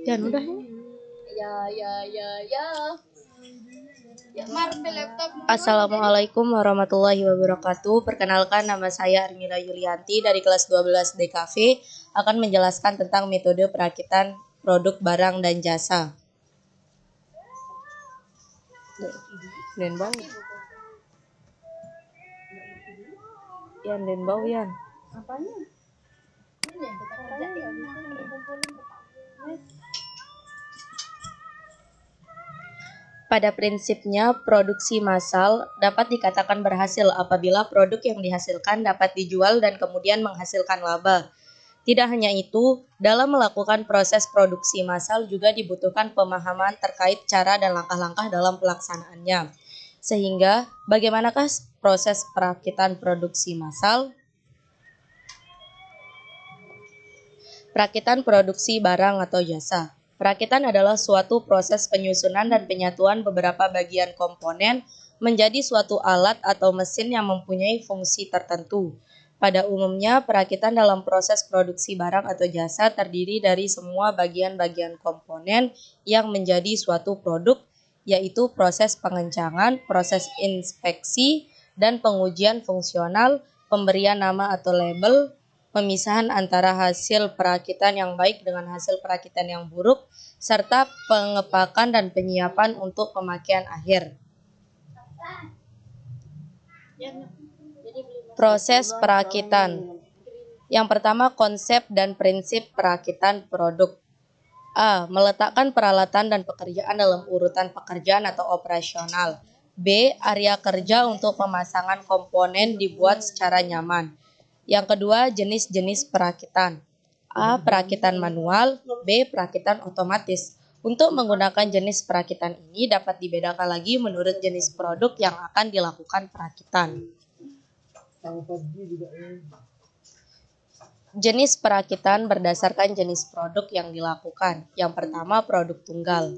Dan udah Ya. Assalamualaikum warahmatullahi wabarakatuh. Perkenalkan, nama saya Armila Yulianti dari kelas 12 DKV akan menjelaskan tentang metode perakitan produk barang dan jasa. Den bau. Yan, den bau Yan. Apanya? Ini yang kita kerjain. Pada prinsipnya, produksi massal dapat dikatakan berhasil apabila produk yang dihasilkan dapat dijual dan kemudian menghasilkan laba. Tidak hanya itu, dalam melakukan proses produksi massal juga dibutuhkan pemahaman terkait cara dan langkah-langkah dalam pelaksanaannya. Sehingga, bagaimanakah proses perakitan produksi massal? Perakitan produksi barang atau jasa. Perakitan adalah suatu proses penyusunan dan penyatuan beberapa bagian komponen menjadi suatu alat atau mesin yang mempunyai fungsi tertentu. Pada umumnya, perakitan dalam proses produksi barang atau jasa terdiri dari semua bagian-bagian komponen yang menjadi suatu produk, yaitu proses pengencangan, proses inspeksi, dan pengujian fungsional, pemberian nama atau label, pemisahan antara hasil perakitan yang baik dengan hasil perakitan yang buruk, serta pengepakan dan penyiapan untuk pemakaian akhir. Proses perakitan. Yang pertama, konsep dan prinsip perakitan produk. A. Meletakkan peralatan dan pekerjaan dalam urutan pekerjaan atau operasional. B. Area kerja untuk pemasangan komponen dibuat secara nyaman. Yang kedua, jenis-jenis perakitan. A. Perakitan manual. B. Perakitan otomatis. Untuk menggunakan jenis perakitan ini dapat dibedakan lagi menurut jenis produk yang akan dilakukan perakitan. Jenis perakitan berdasarkan jenis produk yang dilakukan. Yang pertama, produk tunggal.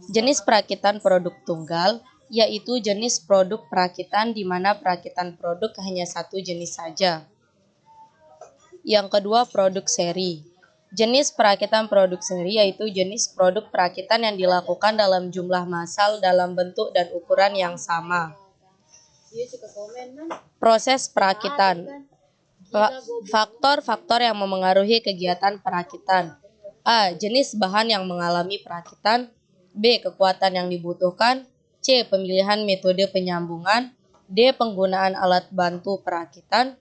Jenis perakitan produk tunggal yaitu jenis produk perakitan di mana perakitan produk hanya satu jenis saja. Yang kedua, produk seri. Jenis perakitan produk seri yaitu jenis produk perakitan yang dilakukan dalam jumlah massal dalam bentuk dan ukuran yang sama. Proses perakitan. Faktor-faktor yang memengaruhi kegiatan perakitan. A. Jenis bahan yang mengalami perakitan. B. Kekuatan yang dibutuhkan. C. Pemilihan metode penyambungan. D. Penggunaan alat bantu perakitan.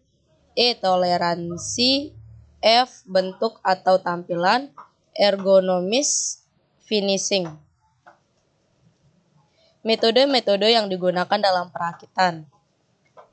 E. Toleransi. F. Bentuk atau tampilan. Ergonomis. Finishing. Metode-metode yang digunakan dalam perakitan.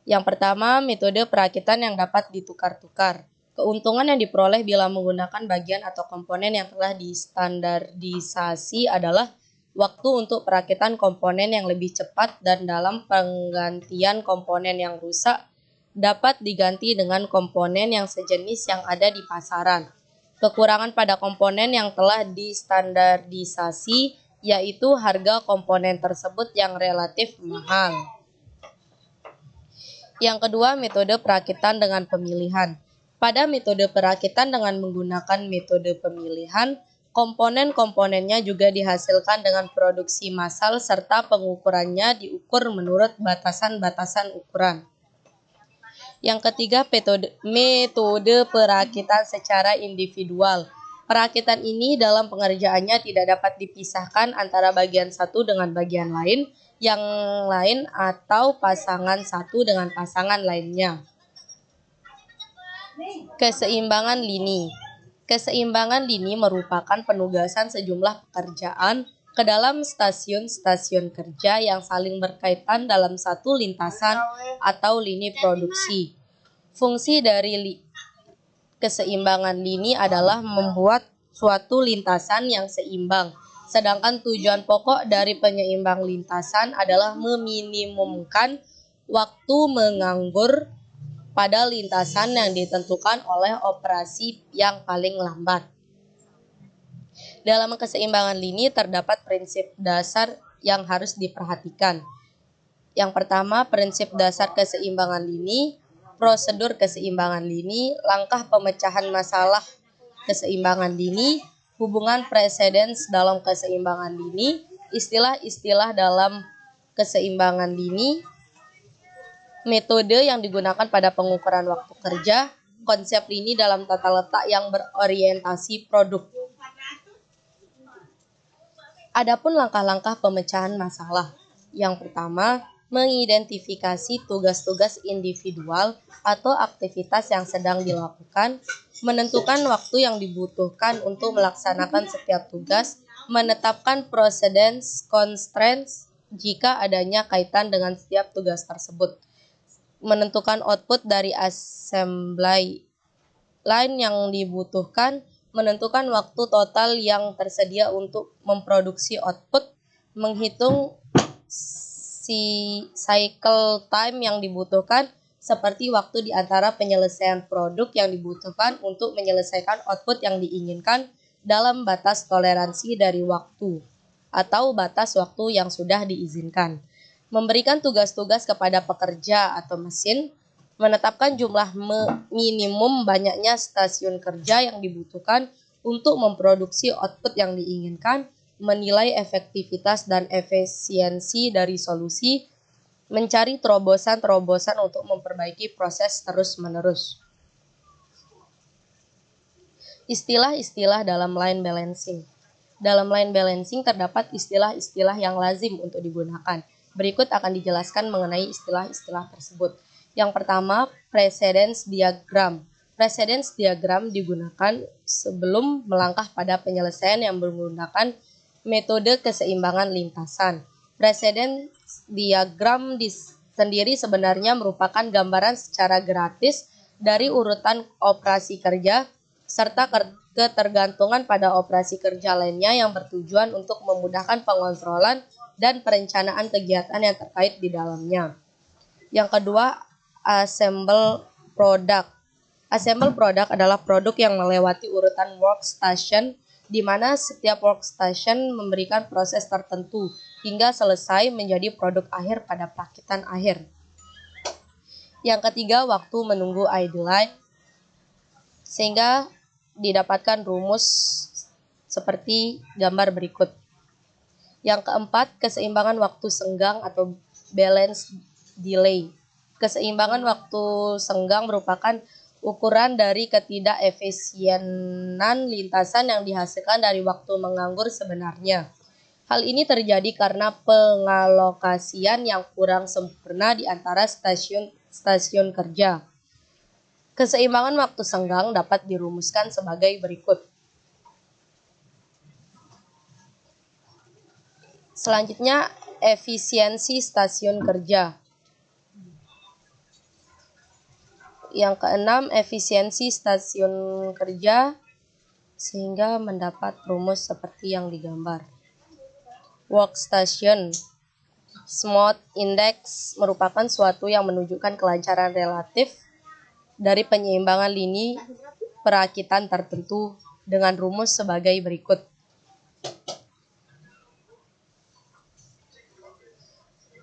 Yang pertama, metode perakitan yang dapat ditukar-tukar. Keuntungan yang diperoleh bila menggunakan bagian atau komponen yang telah distandarisasi adalah waktu untuk perakitan komponen yang lebih cepat dan dalam penggantian komponen yang rusak dapat diganti dengan komponen yang sejenis yang ada di pasaran. Kekurangan pada komponen yang telah distandarisasi yaitu harga komponen tersebut yang relatif mahal. Yang kedua, metode perakitan dengan pemilihan. Pada metode perakitan dengan menggunakan metode pemilihan, komponen-komponennya juga dihasilkan dengan produksi massal serta pengukurannya diukur menurut batasan-batasan ukuran. Yang ketiga, metode perakitan secara individual. Perakitan ini dalam pengerjaannya tidak dapat dipisahkan antara bagian satu dengan bagian lain, yang lain atau pasangan satu dengan pasangan lainnya. Keseimbangan lini. Keseimbangan lini merupakan penugasan sejumlah pekerjaan ke dalam stasiun-stasiun kerja yang saling berkaitan dalam satu lintasan atau lini produksi. Fungsi dari keseimbangan lini adalah membuat suatu lintasan yang seimbang. Sedangkan tujuan pokok dari penyeimbang lintasan adalah meminimumkan waktu menganggur pada lintasan yang ditentukan oleh operasi yang paling lambat. Dalam keseimbangan lini terdapat prinsip dasar yang harus diperhatikan. Yang pertama, prinsip dasar keseimbangan lini, prosedur keseimbangan lini, langkah pemecahan masalah keseimbangan lini, Hubungan precedence dalam keseimbangan dini. Istilah-istilah dalam keseimbangan dini. Metode yang digunakan pada pengukuran waktu kerja. Konsep lini dalam tata letak yang berorientasi produk. Adapun langkah-langkah pemecahan masalah. Yang pertama, mengidentifikasi tugas-tugas individual atau aktivitas yang sedang dilakukan, menentukan waktu yang dibutuhkan untuk melaksanakan setiap tugas, menetapkan precedence constraints jika adanya kaitan dengan setiap tugas tersebut, menentukan output dari assembly line yang dibutuhkan, menentukan waktu total yang tersedia untuk memproduksi output, menghitung cycle time yang dibutuhkan, seperti waktu di antara penyelesaian produk yang dibutuhkan untuk menyelesaikan output yang diinginkan dalam batas toleransi dari waktu atau batas waktu yang sudah diizinkan. Memberikan tugas-tugas kepada pekerja atau mesin, menetapkan jumlah minimum banyaknya stasiun kerja yang dibutuhkan untuk memproduksi output yang diinginkan, menilai efektivitas dan efisiensi dari solusi, mencari terobosan-terobosan untuk memperbaiki proses terus-menerus. Istilah-istilah dalam line balancing. Dalam line balancing terdapat istilah-istilah yang lazim untuk digunakan. Berikut akan dijelaskan mengenai istilah-istilah tersebut. Yang pertama, precedence diagram. Precedence diagram digunakan sebelum melangkah pada penyelesaian yang menggunakan metode keseimbangan lintasan. Precedence diagram sendiri sebenarnya merupakan gambaran secara gratis dari urutan operasi kerja serta ketergantungan pada operasi kerja lainnya yang bertujuan untuk memudahkan pengontrolan dan perencanaan kegiatan yang terkait di dalamnya. Yang kedua, assemble product. Assemble product adalah produk yang melewati urutan workstation, di mana setiap workstation memberikan proses tertentu hingga selesai menjadi produk akhir pada perakitan akhir. Yang ketiga, waktu menunggu idle, sehingga didapatkan rumus seperti gambar berikut. Yang keempat, keseimbangan waktu senggang atau balance delay. Keseimbangan waktu senggang merupakan ukuran dari ketidakefisienan lintasan yang dihasilkan dari waktu menganggur sebenarnya. Hal ini terjadi karena pengalokasian yang kurang sempurna di antara stasiun kerja. Keseimbangan waktu senggang dapat dirumuskan sebagai berikut. Selanjutnya, efisiensi stasiun kerja. Yang keenam, efisiensi stasiun kerja, sehingga mendapat rumus seperti yang digambar. Workstation smooth index merupakan suatu yang menunjukkan kelancaran relatif dari penyeimbangan lini perakitan tertentu dengan rumus sebagai berikut.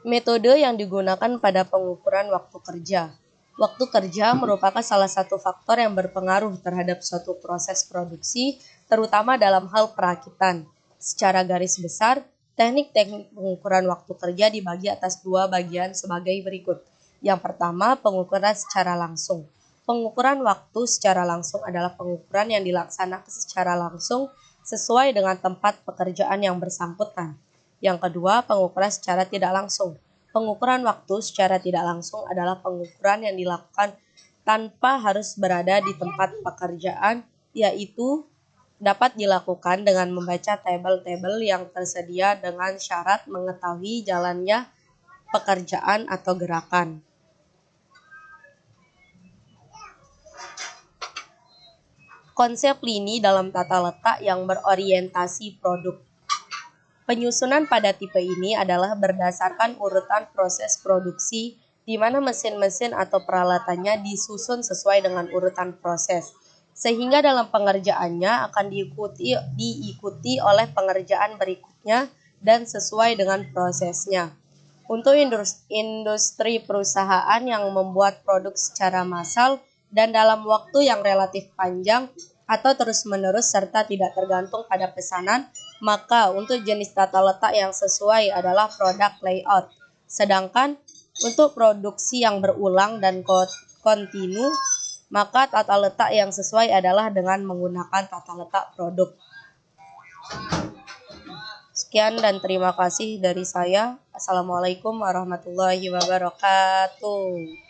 Metode yang digunakan pada pengukuran waktu kerja. Waktu kerja merupakan salah satu faktor yang berpengaruh terhadap suatu proses produksi, terutama dalam hal perakitan. Secara garis besar, teknik-teknik pengukuran waktu kerja dibagi atas dua bagian sebagai berikut. Yang pertama, pengukuran secara langsung. Pengukuran waktu secara langsung adalah pengukuran yang dilaksanakan secara langsung sesuai dengan tempat pekerjaan yang bersangkutan. Yang kedua, pengukuran secara tidak langsung. Pengukuran waktu secara tidak langsung adalah pengukuran yang dilakukan tanpa harus berada di tempat pekerjaan, yaitu dapat dilakukan dengan membaca tabel-tabel yang tersedia dengan syarat mengetahui jalannya pekerjaan atau gerakan. Konsep lini dalam tata letak yang berorientasi produk. Penyusunan pada tipe ini adalah berdasarkan urutan proses produksi, di mana mesin-mesin atau peralatannya disusun sesuai dengan urutan proses, sehingga dalam pengerjaannya akan diikuti oleh pengerjaan berikutnya dan sesuai dengan prosesnya. Untuk industri perusahaan yang membuat produk secara massal dan dalam waktu yang relatif panjang, atau terus-menerus serta tidak tergantung pada pesanan, maka untuk jenis tata letak yang sesuai adalah product layout. Sedangkan untuk produksi yang berulang dan kontinu, maka tata letak yang sesuai adalah dengan menggunakan tata letak produk. Sekian dan terima kasih dari saya. Assalamualaikum warahmatullahi wabarakatuh.